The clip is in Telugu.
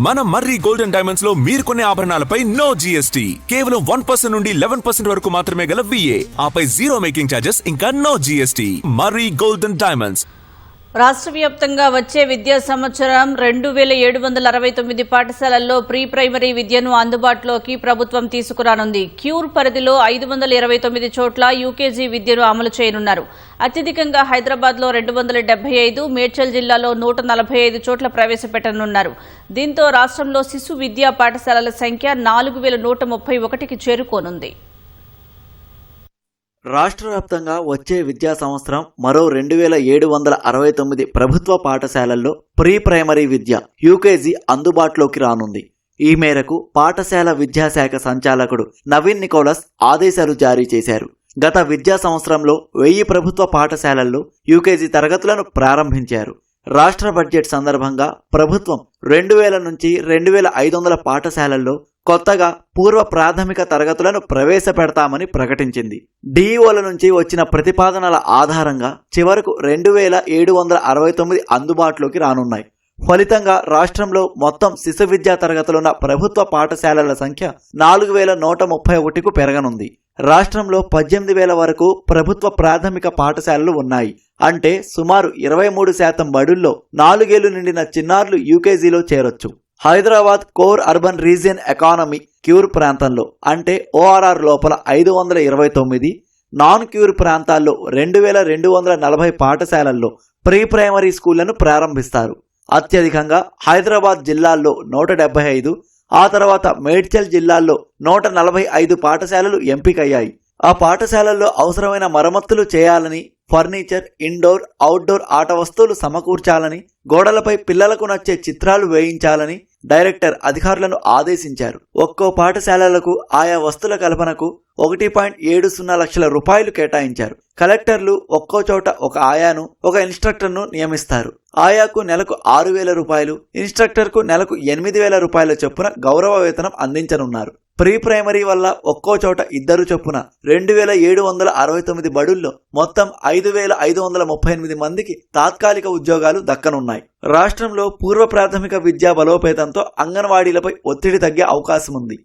మన మర్రి గోల్డెన్ డైమండ్స్ లో మీరు కొనే ఆభరణాలపై నో జీఎస్టీ, కేవలం 1% నుండి 11% వరకు మాత్రమే గల VA, ఆపై జీరో మేకింగ్ ఛార్జెస్ ఇంకా నో జీఎస్టీ. మర్రి గోల్డెన్ డైమండ్స్. రాష్ట్ర వ్యాప్తంగా వచ్చే విద్యా సంవత్సరం 2769 పాఠశాలల్లో ప్రీ ప్రైమరీ విద్యను అందుబాటులోకి ప్రభుత్వం తీసుకురానుంది. క్యూర్ పరిధిలో 529 చోట్ల యూకేజీ విద్యను అమలు చేయనున్నారు. అత్యధికంగా హైదరాబాద్లో 275, మేడ్చల్ జిల్లాలో 145 చోట్ల ప్రవేశపెట్టనున్నారు. దీంతో రాష్ట్రంలో శిశు విద్యా పాఠశాలల సంఖ్య 4131కి చేరుకోనుంది. రాష్ట్ర వ్యాప్తంగా వచ్చే విద్యా సంవత్సరం మరో 2769 ప్రభుత్వ పాఠశాలల్లో ప్రీ ప్రైమరీ విద్య యూకేజీ అందుబాటులోకి రానుంది. ఈ మేరకు పాఠశాల విద్యాశాఖ సంచాలకుడు నవీన్ నికోలస్ ఆదేశాలు జారీ చేశారు. గత విద్యా సంవత్సరంలో 1000 ప్రభుత్వ పాఠశాలల్లో యూకేజీ తరగతులను ప్రారంభించారు. రాష్ట్ర బడ్జెట్ సందర్భంగా ప్రభుత్వం 2000 నుంచి 2500 పాఠశాలల్లో కొత్తగా పూర్వ ప్రాథమిక తరగతులను ప్రవేశపెడతామని ప్రకటించింది. డిఈఓల నుంచి వచ్చిన ప్రతిపాదనల ఆధారంగా చివరకు 2769 అందుబాటులోకి రానున్నాయి. ఫలితంగా రాష్ట్రంలో మొత్తం శిశు విద్యా తరగతులున్న ప్రభుత్వ పాఠశాలల సంఖ్య 4131కు పెరగనుంది. రాష్ట్రంలో 18,000 వరకు ప్రభుత్వ ప్రాథమిక పాఠశాలలు ఉన్నాయి. అంటే సుమారు 23% బడుల్లో 4 ఏళ్లు నిండిన చిన్నారులు యూకేజీలో చేరొచ్చు. Hyderabad core urban region economy cure ప్రాంతంలో అంటే ORR లోపల 529, నాన్ క్యూర్ ప్రాంతాల్లో 2240 పాఠశాలల్లో ప్రీ ప్రైమరీ స్కూళ్లను ప్రారంభిస్తారు. అత్యధికంగా హైదరాబాద్ జిల్లాల్లో 175, ఆ తర్వాత మేడ్చల్ జిల్లాల్లో 145 పాఠశాలలు ఎంపికయ్యాయి. ఆ పాఠశాలల్లో అవసరమైన మరమ్మతులు చేయాలని, ఫర్నిచర్, ఇండోర్, అవుట్డోర్ ఆట వస్తువులు సమకూర్చాలని, గోడలపై పిల్లలకు నచ్చే చిత్రాలు వేయించాలని డైరెక్టర్ అధికారులను ఆదేశించారు. ఒక్కో పాఠశాలలకు ఆయా వస్తువుల కల్పనకు 1.70 లక్షల రూపాయలు కేటాయించారు. కలెక్టర్లు ఒక్కో చోట ఒక ఆయాను, ఒక ఇన్స్ట్రక్టర్ను నియమిస్తారు. ఆయాకు నెలకు 6,000 రూపాయలు, ఇన్స్ట్రక్టర్కు నెలకు 8,000 రూపాయల చొప్పున గౌరవ వేతనం అందించనున్నారు. ప్రీ ప్రైమరీ వల్ల ఒక్కో చోట 2 చొప్పున 2769 బడుల్లో మొత్తం 5538 మందికి తాత్కాలిక ఉద్యోగాలు దక్కనున్నాయి. రాష్ట్రంలో పూర్వ ప్రాథమిక విద్యా బలోపేతంతో అంగన్వాడీలపై ఒత్తిడి తగ్గే అవకాశం ఉంది.